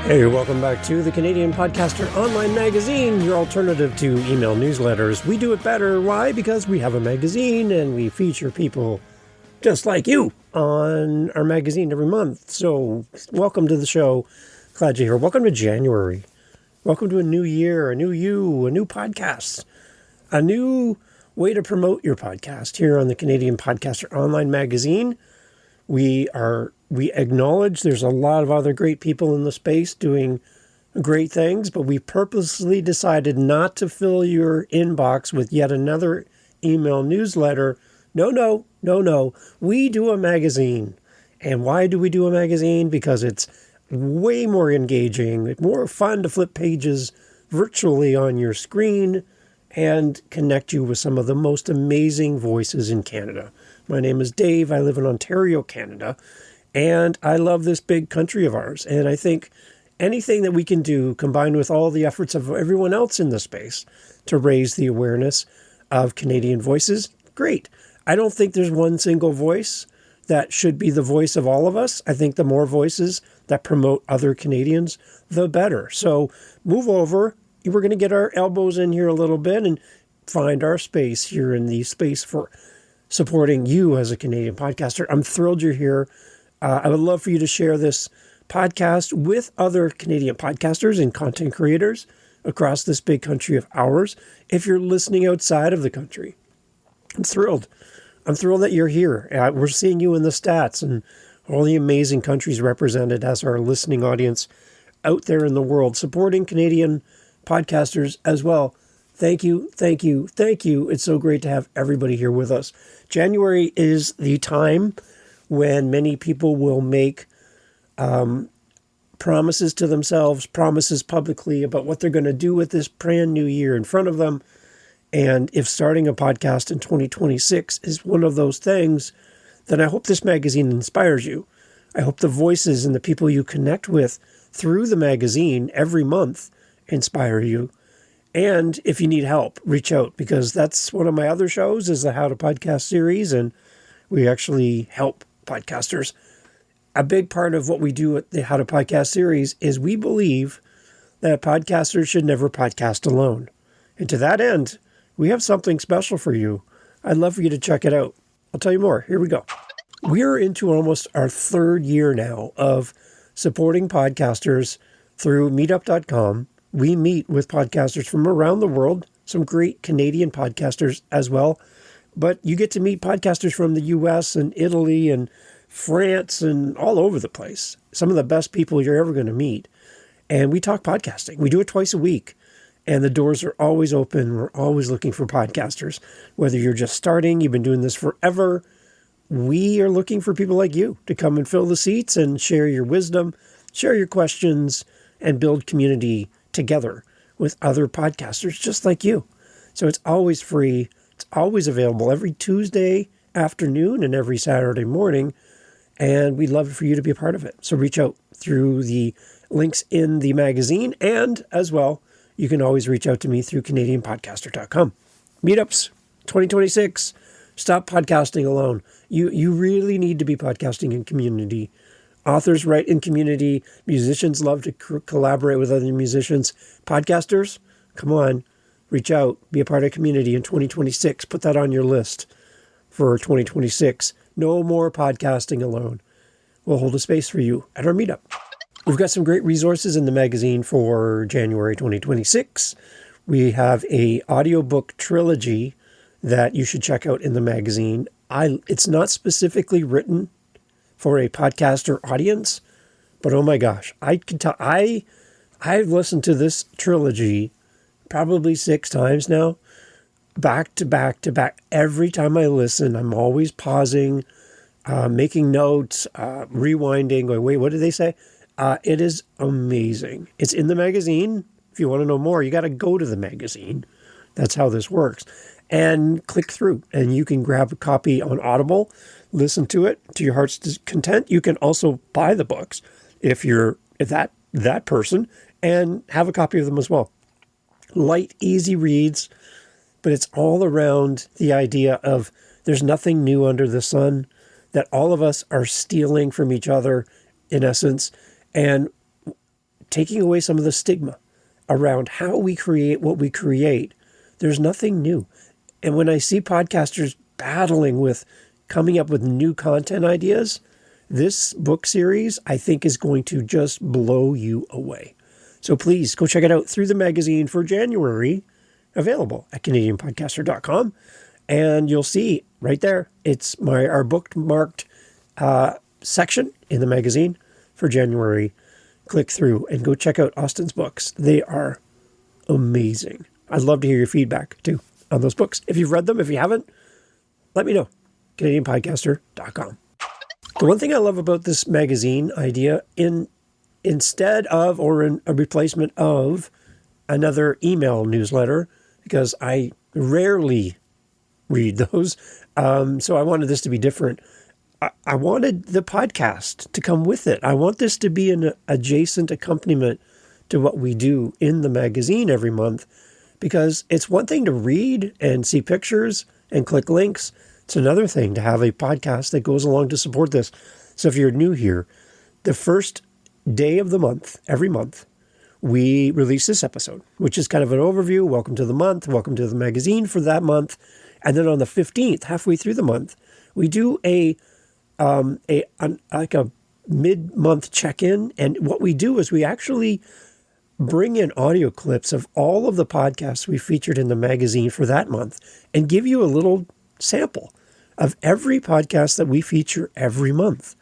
Hey, welcome back to the Canadian Podcaster Online Magazine, your alternative to email newsletters. We do it better. Why? Because we have a magazine and we feature people just like you on our magazine every month. So welcome to the show. Glad you're here. Welcome to January. Welcome to a new year, a new you, a new podcast, a new way to promote your podcast here on the Canadian Podcaster Online Magazine. We acknowledge there's a lot of other great people in the space doing great things, but we purposely decided not to fill your inbox with yet another email newsletter. No. We do a magazine. And why do we do a magazine? Because it's way more engaging, more fun to flip pages virtually on your screen and connect you with some of the most amazing voices in Canada. My name is Dave. I live in Ontario, Canada, and I love this big country of ours. And I think anything that we can do, combined with all the efforts of everyone else in the space to raise the awareness of Canadian voices, great. I don't think there's one single voice that should be the voice of all of us. I think the more voices that promote other Canadians, the better. So move over. We're going to get our elbows in here a little bit and find our space here in the space for supporting you as a Canadian podcaster. I'm thrilled you're here. I would love for you to share this podcast with other Canadian podcasters and content creators across this big country of ours. If you're listening outside of the country, I'm thrilled. I'm thrilled that you're here. We're seeing you in the stats and all the amazing countries represented as our listening audience out there in the world, supporting Canadian podcasters as well. Thank you. It's so great to have everybody here with us. January is the time when many people will make promises to themselves, promises publicly about what they're going to do with this brand new year in front of them. And if starting a podcast in 2026 is one of those things, then I hope this magazine inspires you. I hope the voices and the people you connect with through the magazine every month inspire you. And if you need help, reach out, because that's one of my other shows is the How to Podcast series, and we actually help podcasters. A big part of what we do at the How to Podcast series is we believe that podcasters should never podcast alone. And to that end, we have something special for you. I'd love for you to check it out. I'll tell you more. Here we go. We're into almost our third year now of supporting podcasters through meetup.com. We meet with podcasters from around the world, some great Canadian podcasters as well. But you get to meet podcasters from the US and Italy and France and all over the place. Some of the best people you're ever going to meet. And we talk podcasting. We do it twice a week. And the doors are always open. We're always looking for podcasters. Whether you're just starting, you've been doing this forever, we are looking for people like you to come and fill the seats and share your wisdom, share your questions, and build community together with other podcasters just like you. So it's always free. It's always available every Tuesday afternoon and every Saturday morning. And we'd love for you to be a part of it. So reach out through the links in the magazine. And as well, you can always reach out to me through CanadianPodcaster.com. Meetups 2026. Stop podcasting alone. You really need to be podcasting in community. Authors write in community. Musicians love to collaborate with other musicians. Podcasters, come on, reach out, be a part of community in 2026. Put that on your list for 2026. No more podcasting alone. We'll hold a space for you at our meetup. We've got some great resources in the magazine for January 2026. We have a audiobook trilogy that you should check out in the magazine. It's not specifically written for a podcaster audience, but oh my gosh, I can tell I've listened to this trilogy probably 6 times now, back to back to back. Every time I listen, I'm always pausing, making notes, rewinding, going, wait, what did they say? It is amazing. It's in the magazine. If you want to know more, you got to go to the magazine. That's how this works. And click through, and you can grab a copy on Audible, listen to it to your heart's content. You can also buy the books if you're that person, and have a copy of them as well. Light, easy reads, but it's all around the idea of there's nothing new under the sun, that all of us are stealing from each other, in essence, and taking away some of the stigma around how we create what we create. There's nothing new. And when I see podcasters battling with coming up with new content ideas, this book series, I think, is going to just blow you away. So please go check it out through the magazine for January, available at CanadianPodcaster.com. And you'll see right there, it's our bookmarked section in the magazine for January. Click through and go check out Austin's books. They are amazing. I'd love to hear your feedback too on those books. If you've read them, if you haven't, let me know. CanadianPodcaster.com. The one thing I love about this magazine idea, instead of or in a replacement of another email newsletter, because I rarely read those, so I wanted this to be different. I wanted the podcast to come with it. I want this to be an adjacent accompaniment to what we do in the magazine every month, because it's one thing to read and see pictures and click links. It's another thing to have a podcast that goes along to support this. So if you're new here, the first day of the month, every month, we release this episode, which is kind of an overview. Welcome to the month. Welcome to the magazine for that month. And then on the 15th, halfway through the month, we do a mid-month check-in. And what we do is we actually bring in audio clips of all of the podcasts we featured in the magazine for that month and give you a little sample of every podcast that we feature every month,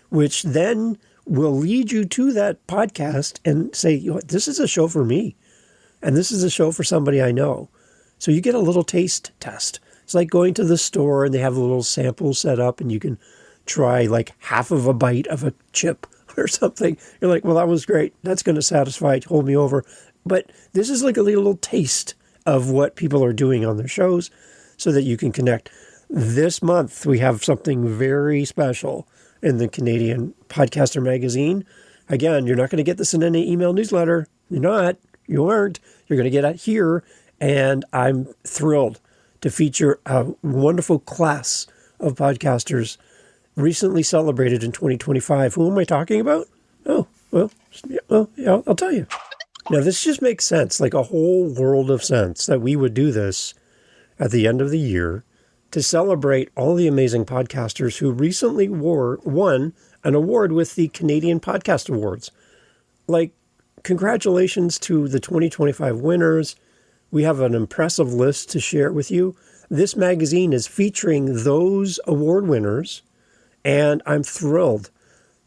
which then will lead you to that podcast and say, you know, this is a show for me, and this is a show for somebody I know. So you get a little taste test. It's like going to the store and they have a little sample set up and you can try like half of a bite of a chip or something. You're like, well, that was great. That's going to satisfy, hold me over. But this is like a little taste of what people are doing on their shows so that you can connect. This month, we have something very special in the Canadian Podcaster magazine. Again, you're not going to get this in any email newsletter. You're not. You aren't. You're going to get it here. And I'm thrilled to feature a wonderful class of podcasters recently celebrated in 2025. Who am I talking about? Oh, well, yeah, I'll tell you. Now, this just makes sense, like a whole world of sense, that we would do this at the end of the year to celebrate all the amazing podcasters who recently won an award with the Canadian Podcast Awards. Like, congratulations to the 2025 winners. We have an impressive list to share with you. This magazine is featuring those award winners, and I'm thrilled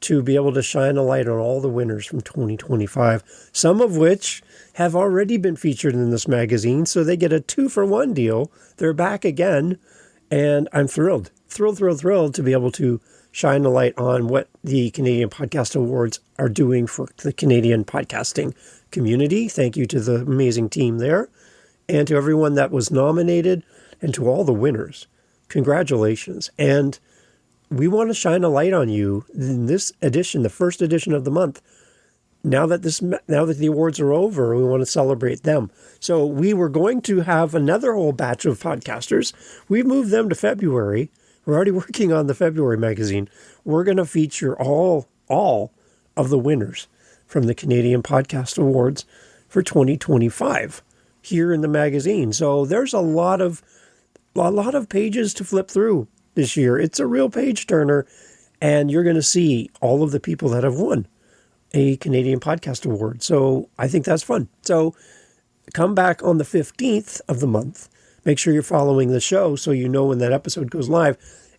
to be able to shine a light on all the winners from 2025, some of which have already been featured in this magazine, so they get a 2-for-1 deal. They're back again, and I'm thrilled to be able to shine a light on what the Canadian Podcast Awards are doing for the Canadian podcasting community. Thank you to the amazing team there, and to everyone that was nominated, and to all the winners. Congratulations. And we want to shine a light on you in this edition, the first edition of the month. Now that the awards are over, we want to celebrate them. So we were going to have another whole batch of podcasters. We've moved them to February. We're already working on the February magazine. We're going to feature all of the winners from the Canadian Podcast Awards for 2025 here in the magazine. So there's a lot of pages to flip through this year. It's a real page turner, and you're going to see all of the people that have won a Canadian Podcast Award. So I think that's fun. So come back on the 15th of the month. Make sure you're following the show so you know when that episode goes live,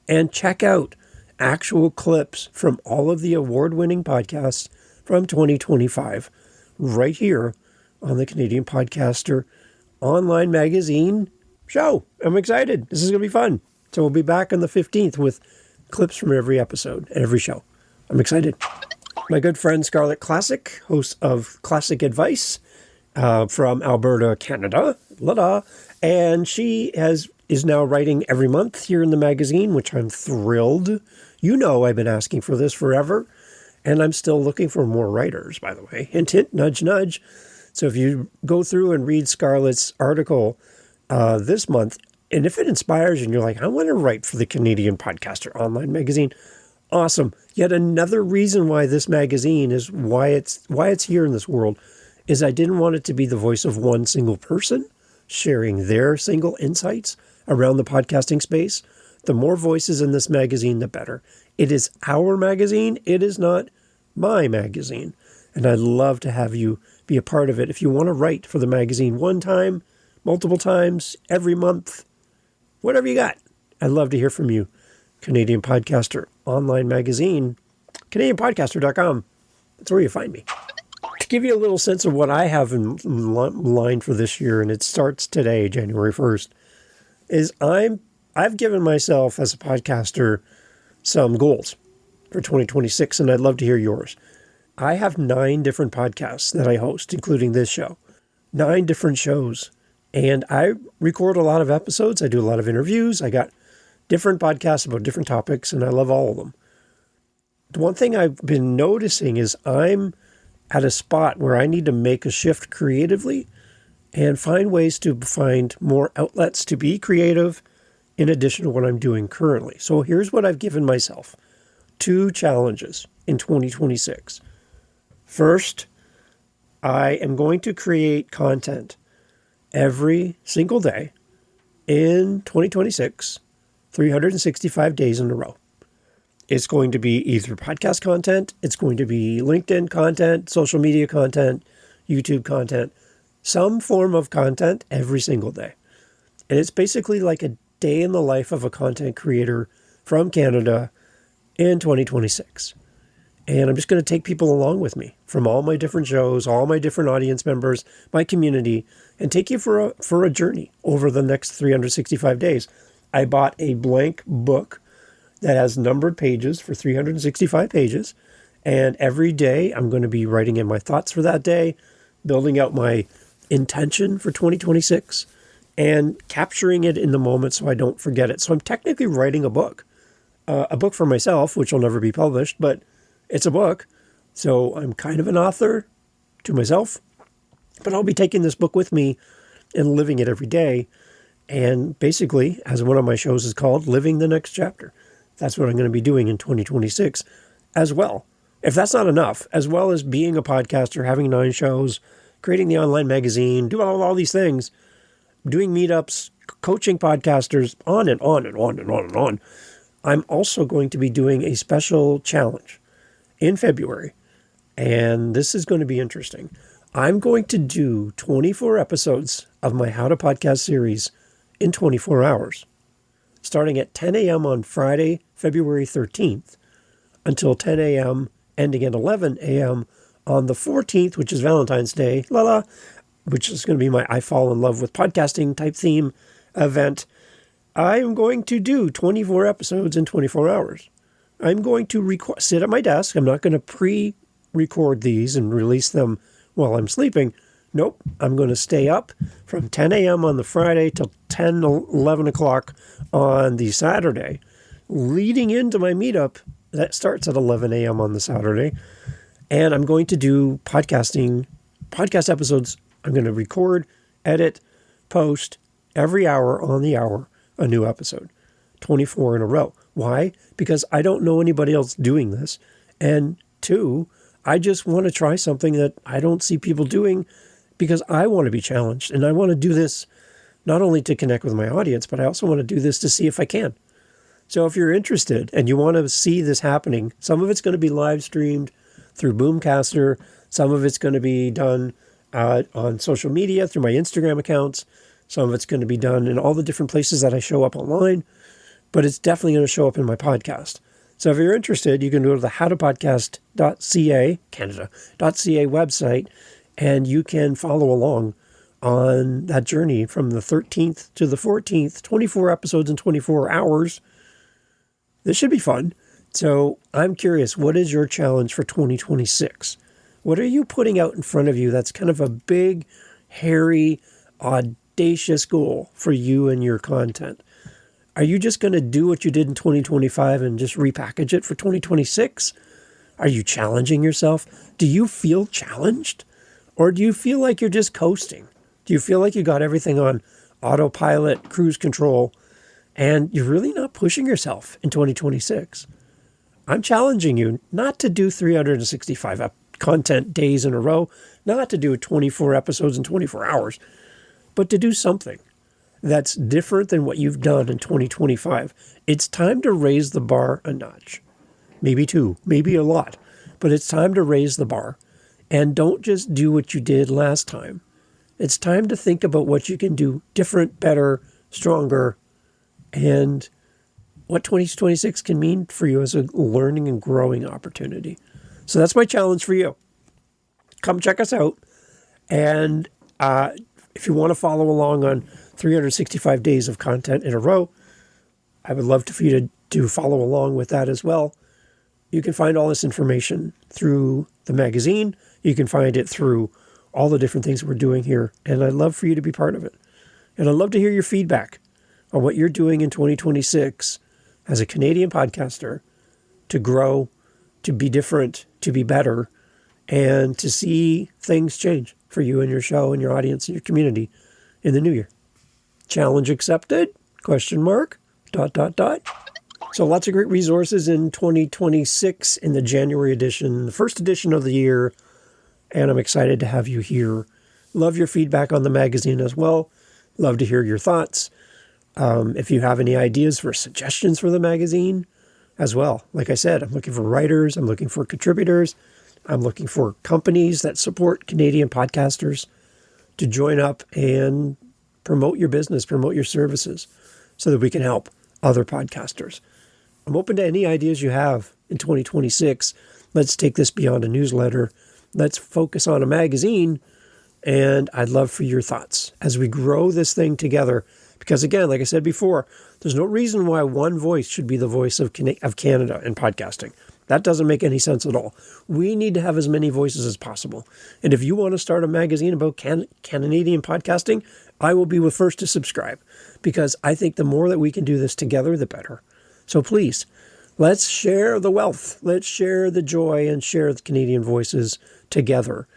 and check out actual clips from all of the award-winning podcasts from 2025 right here on the Canadian Podcaster online magazine show. I'm excited. This is going to be fun. So we'll be back on the 15th with clips from every episode and every show. I'm excited. My good friend Scarlett Classic, host of Classic Advice from Alberta, Canada, and she is now writing every month here in the magazine, which I'm thrilled. You know I've been asking for this forever, and I'm still looking for more writers, by the way. Hint, hint, nudge, nudge. So if you go through and read Scarlett's article this month, and if it inspires you and you're like, I want to write for the Canadian Podcaster online magazine, Awesome. Yet another reason why this magazine is why it's here in this world is I didn't want it to be the voice of one single person sharing their single insights around the podcasting space. The more voices in this magazine, the better. It is our magazine. It is not my magazine. And I'd love to have you be a part of it. If you want to write for the magazine one time, multiple times, every month, whatever you got, I'd love to hear from you. Canadian Podcaster online magazine, CanadianPodcaster.com. That's where you find me. To give you a little sense of what I have in line for this year, and it starts today, January 1st, is I've given myself as a podcaster some goals for 2026, and I'd love to hear yours. I have 9 different podcasts that I host, including this show. 9 different shows. And I record a lot of episodes. I do a lot of interviews. I got different podcasts about different topics, and I love all of them. The one thing I've been noticing is I'm at a spot where I need to make a shift creatively and find ways to find more outlets to be creative in addition to what I'm doing currently. So here's what I've given myself. 2 challenges in 2026. First, I am going to create content every single day in 2026, 365 days in a row. It's going to be either podcast content, it's going to be LinkedIn content, social media content, YouTube content, some form of content every single day. And it's basically like a day in the life of a content creator from Canada in 2026. And I'm just going to take people along with me from all my different shows, all my different audience members, my community, and take you for a journey over the next 365 days. I bought a blank book that has numbered pages for 365 pages. And every day I'm going to be writing in my thoughts for that day, building out my intention for 2026, and capturing it in the moment so I don't forget it. So I'm technically writing a book for myself, which will never be published, but it's a book. So I'm kind of an author to myself, but I'll be taking this book with me and living it every day. And basically, as one of my shows is called, Living the Next Chapter. That's what I'm going to be doing in 2026 as well. If that's not enough, as well as being a podcaster, having 9 shows, creating the online magazine, doing all these things, doing meetups, coaching podcasters, on and on and on and on and on. I'm also going to be doing a special challenge in February. And this is going to be interesting. I'm going to do 24 episodes of my How to Podcast series in 24 hours, starting at 10 a.m. on Friday, February 13th, until 10 a.m., ending at 11 a.m. on the 14th, which is Valentine's Day, which is going to be my I Fall in Love with Podcasting type theme event. I am going to do 24 episodes in 24 hours. I'm going to sit at my desk. I'm not going to pre-record these and release them while I'm sleeping. Nope. I'm going to stay up from 10 a.m. on the Friday till 10, 11 o'clock on the Saturday, leading into my meetup that starts at 11 a.m. on the Saturday. And I'm going to do podcast episodes. I'm going to record, edit, post every hour on the hour, a new episode, 24 in a row. Why? Because I don't know anybody else doing this. And 2, I just want to try something that I don't see people doing because I want to be challenged. And I want to do this not only to connect with my audience, but I also want to do this to see if I can. So if you're interested and you want to see this happening, some of it's going to be live streamed through Boomcaster. Some of it's going to be done on social media through my Instagram accounts. Some of it's going to be done in all the different places that I show up online. But it's definitely going to show up in my podcast. So if you're interested, you can go to the howtopodcast.ca, Canada.ca website, and you can follow along on that journey from the 13th to the 14th, 24 episodes in 24 hours. This should be fun. So I'm curious, what is your challenge for 2026? What are you putting out in front of you that's kind of a big, hairy, audacious goal for you and your content? Are you just going to do what you did in 2025 and just repackage it for 2026? Are you challenging yourself? Do you feel challenged? Or do you feel like you're just coasting? Do you feel like you got everything on autopilot, cruise control, and you're really not pushing yourself in 2026? I'm challenging you not to do 365 content days in a row, not to do 24 episodes in 24 hours, but to do something that's different than what you've done in 2025. It's time to raise the bar a notch. Maybe two, maybe a lot, but it's time to raise the bar. And don't just do what you did last time. It's time to think about what you can do different, better, stronger, and what 2026 can mean for you as a learning and growing opportunity. So that's my challenge for you. Come check us out. And if you want to follow along on 365 days of content in a row, I would love for you to follow along with that as well. You can find all this information through the magazine. You can find it through all the different things we're doing here. And I'd love for you to be part of it. And I'd love to hear your feedback on what you're doing in 2026 as a Canadian podcaster to grow, to be different, to be better, and to see things change for you and your show and your audience and your community in the new year. Challenge accepted? ? So lots of great resources in 2026 in the January edition, the first edition of the year, and I'm excited to have you here. Love your feedback on the magazine as well. Love to hear your thoughts. If you have any ideas for suggestions for the magazine as well. Like I said, I'm looking for writers. I'm looking for contributors. I'm looking for companies that support Canadian podcasters to join up and promote your business, promote your services so that we can help other podcasters. I'm open to any ideas you have in 2026. Let's take this beyond a newsletter. Let's focus on a magazine. And I'd love for your thoughts as we grow this thing together. Because again, like I said before, there's no reason why one voice should be the voice of Canada in podcasting. That doesn't make any sense at all. We need to have as many voices as possible. And if you want to start a magazine about Canadian podcasting, I will be the first to subscribe. Because I think the more that we can do this together, the better. So please, let's share the wealth. Let's share the joy and share the Canadian voices together.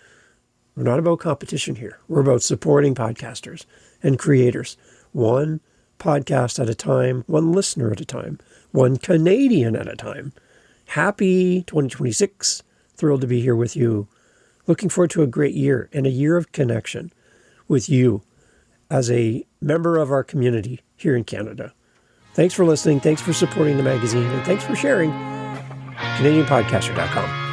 We're not about competition here. We're about supporting podcasters and creators. One podcast at a time, one listener at a time, one Canadian at a time. Happy 2026. Thrilled to be here with you. Looking forward to a great year and a year of connection with you as a member of our community here in Canada. Thanks for listening. Thanks for supporting the magazine. And thanks for sharing. CanadianPodcaster.com.